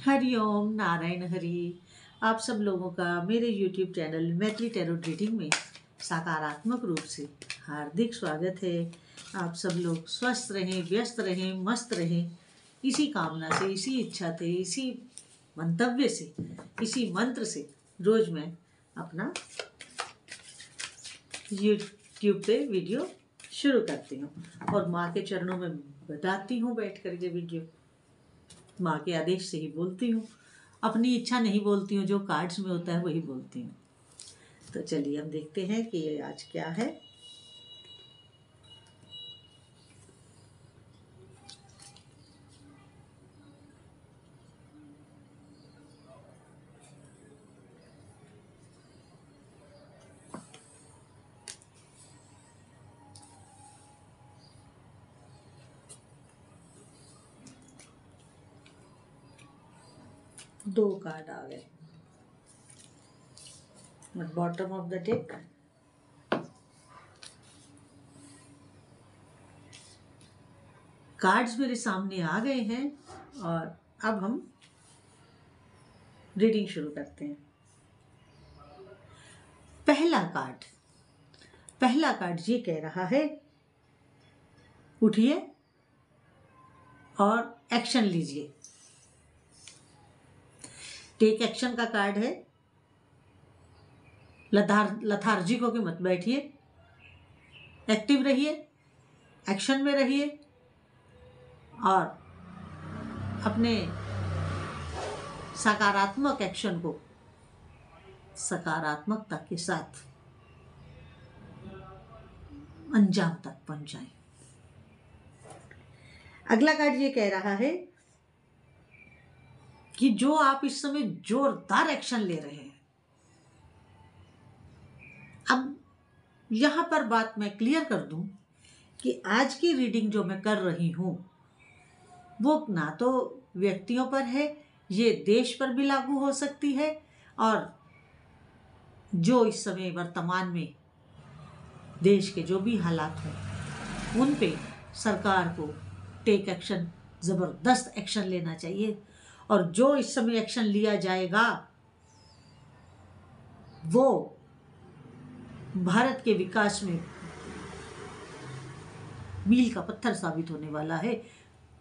हरिओम नारायण हरि। आप सब लोगों का मेरे YouTube channel Maithili tarot reading में सकारात्मक रूप से हार्दिक स्वागत है। आप सब लोग स्वस्थ रहें, व्यस्त रहें, मस्त रहें, इसी कामना से, इसी इच्छा से, इसी मंतव्य से, इसी मंत्र से रोज मैं अपना YouTube पे वीडियो शुरू करती हूँ और माँ के चरणों में बताती हूँ बैठ करके वीडियो। माँ के आदेश से ही बोलती हूँ, अपनी इच्छा नहीं बोलती हूँ, जो कार्ड्स में होता है वही बोलती हूँ। तो चलिए हम देखते हैं कि ये आज क्या है। दो कार्ड आ गए bottom of the deck. Cards मेरे सामने आ गए हैं और अब हम रीडिंग शुरू करते हैं। पहला कार्ड ये कह रहा है, उठिए और एक्शन लीजिए। टेक एक्शन का कार्ड है। लथार्जिक होकर मत बैठिए, एक्टिव रहिए, एक्शन में रहिए और अपने सकारात्मक एक्शन को सकारात्मकता के साथ अंजाम तक पहुंचाएं। अगला कार्ड ये कह रहा है कि जो आप इस समय जोरदार एक्शन ले रहे हैं, अब यहां पर बात मैं क्लियर कर दूं कि आज की रीडिंग जो मैं कर रही हूं वो ना तो व्यक्तियों पर है, ये देश पर भी लागू हो सकती है और जो इस समय वर्तमान में देश के जो भी हालात हैं उन पे सरकार को टेक एक्शन, जबरदस्त एक्शन लेना चाहिए। और जो इस समय एक्शन लिया जाएगा वो भारत के विकास में मील का पत्थर साबित होने वाला है।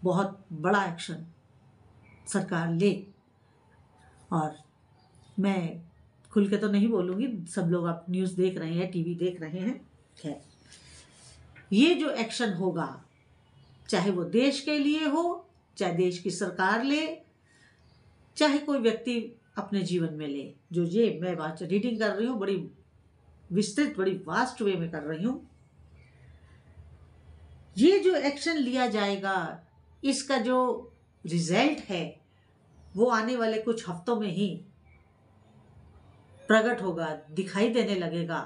बहुत बड़ा एक्शन सरकार ले। और मैं खुल के तो नहीं बोलूंगी, सब लोग आप न्यूज़ देख रहे हैं, टीवी देख रहे हैं। खैर, ये जो एक्शन होगा, चाहे वो देश के लिए हो, चाहे देश की सरकार ले, चाहे कोई व्यक्ति अपने जीवन में ले, जो ये मैं बात रीडिंग कर रही हूँ बड़ी विस्तृत, बड़ी वास्ट वे में कर रही हूँ। ये जो एक्शन लिया जाएगा, इसका जो रिजल्ट है वो आने वाले कुछ हफ्तों में ही प्रकट होगा, दिखाई देने लगेगा।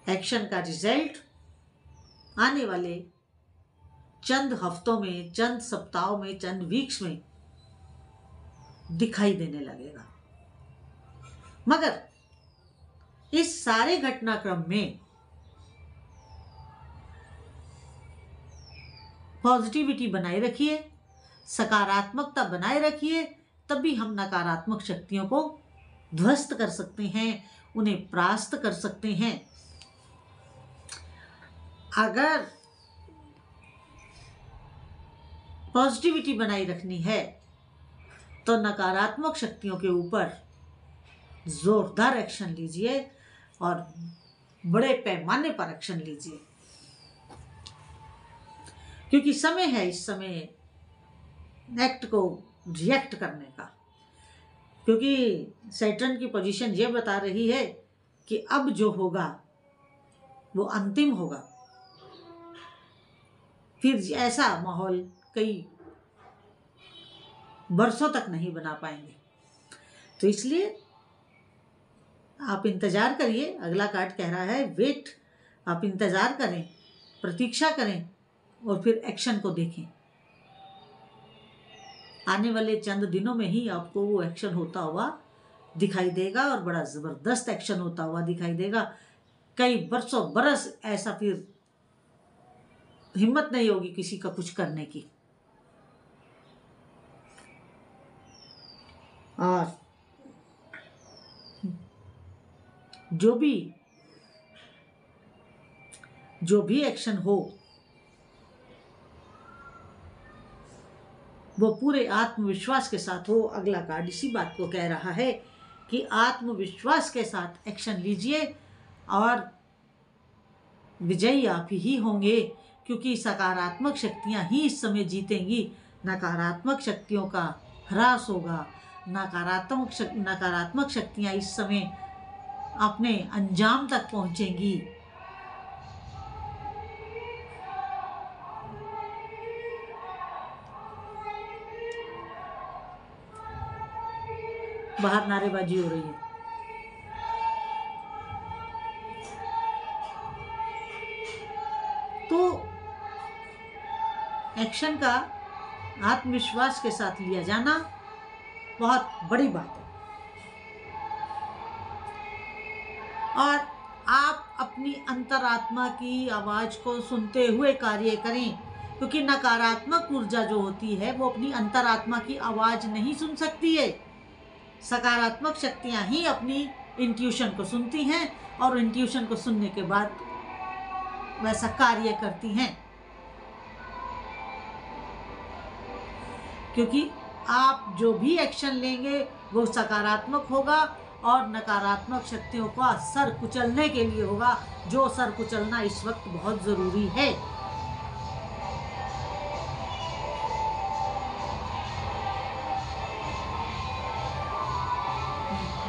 एक्शन का रिजल्ट आने वाले चंद हफ्तों में, चंद सप्ताहों में, चंद वीक्स में दिखाई देने लगेगा। मगर इस सारे घटनाक्रम में पॉजिटिविटी बनाए रखिए, सकारात्मकता बनाए रखिए, तभी हम नकारात्मक शक्तियों को ध्वस्त कर सकते हैं, उन्हें परास्त कर सकते हैं। अगर पॉजिटिविटी बनाई रखनी है तो नकारात्मक शक्तियों के ऊपर जोरदार एक्शन लीजिए और बड़े पैमाने पर एक्शन लीजिए, क्योंकि समय है इस समय एक्ट को रिएक्ट करने का। क्योंकि सैटर्न की पोजीशन ये बता रही है कि अब जो होगा वो अंतिम होगा, फिर ऐसा माहौल कई बरसों तक नहीं बना पाएंगे। तो इसलिए आप इंतजार करिए। अगला कार्ड कह रहा है वेट, आप इंतजार करें, प्रतीक्षा करें और फिर एक्शन को देखें। आने वाले चंद दिनों में ही आपको वो एक्शन होता हुआ दिखाई देगा और बड़ा जबरदस्त एक्शन होता हुआ दिखाई देगा। कई बरसों बरस ऐसा फिर हिम्मत नहीं होगी किसी का कुछ करने की। और जो भी एक्शन हो वो पूरे आत्मविश्वास के साथ हो। अगला कार्ड इसी बात को कह रहा है कि आत्मविश्वास के साथ एक्शन लीजिए और विजयी आप ही होंगे, क्योंकि सकारात्मक शक्तियां ही इस समय जीतेंगी। नकारात्मक शक्तियों का ह्रास होगा। नकारात्मक शक्तियां इस समय अपने अंजाम तक पहुंचेंगी। बाहर नारेबाजी हो रही है। तो एक्शन का आत्मविश्वास के साथ लिया जाना बहुत बड़ी बात है। और आप अपनी अंतरात्मा की आवाज को सुनते हुए कार्य करें, क्योंकि नकारात्मक ऊर्जा जो होती है वो अपनी अंतरात्मा की आवाज नहीं सुन सकती है। सकारात्मक शक्तियां ही अपनी इंट्यूशन को सुनती हैं और इंट्यूशन को सुनने के बाद वैसा कार्य करती हैं। क्योंकि आप जो भी एक्शन लेंगे वो सकारात्मक होगा और नकारात्मक शक्तियों का सर कुचलने के लिए होगा, जो सर कुचलना इस वक्त बहुत जरूरी है।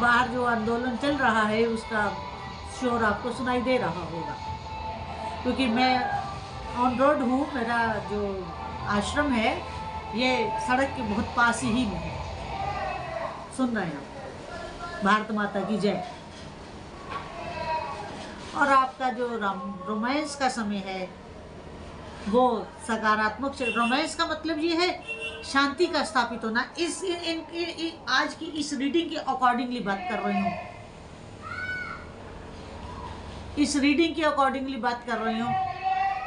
बाहर जो आंदोलन चल रहा है उसका शोर आपको सुनाई दे रहा होगा, क्योंकि मैं ऑन रोड हूँ। मेरा जो आश्रम है ये सड़क के बहुत पास ही में है। सुन रहे हैं भारत माता की जय। और आपका जो रोमांस का समय है वो सकारात्मक। रोमांस का मतलब ये है शांति का स्थापित होना। आज की इस रीडिंग के अकॉर्डिंगली बात कर रही हूँ। इस रीडिंग के अकॉर्डिंगली बात कर रही हूँ,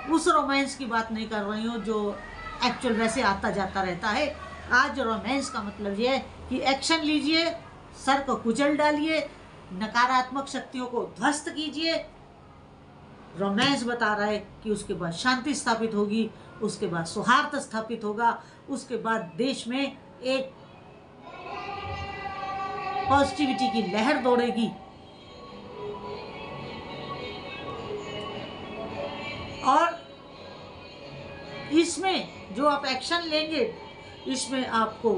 उस रोमांस की बात नहीं कर रही हूँ जो एक्चुअल वैसे आता जाता रहता है। आज रोमांस का मतलब ये है कि एक्शन लीजिए, सर को कुचल डालिए, नकारात्मक शक्तियों को ध्वस्त कीजिए। रोमांस बता रहा है कि उसके बाद शांति स्थापित होगी, उसके बाद सौहार्द स्थापित होगा, उसके बाद देश में एक पॉजिटिविटी की लहर दौड़ेगी। और इसमें जो आप एक्शन लेंगे इसमें आपको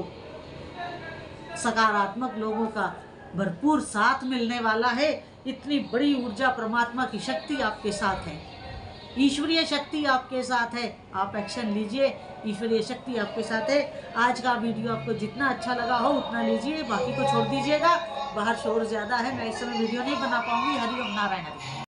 सकारात्मक लोगों का भरपूर साथ मिलने वाला है। इतनी बड़ी ऊर्जा, परमात्मा की शक्ति आपके साथ है, ईश्वरीय शक्ति आपके साथ है। आप एक्शन लीजिए, ईश्वरीय शक्ति आपके साथ है। आज का वीडियो आपको जितना अच्छा लगा हो उतना लीजिए, बाकी को छोड़ दीजिएगा। बाहर शोर ज़्यादा है, मैं इस समय वीडियो नहीं बना पाऊंगी। हरिओम नारायण हरि।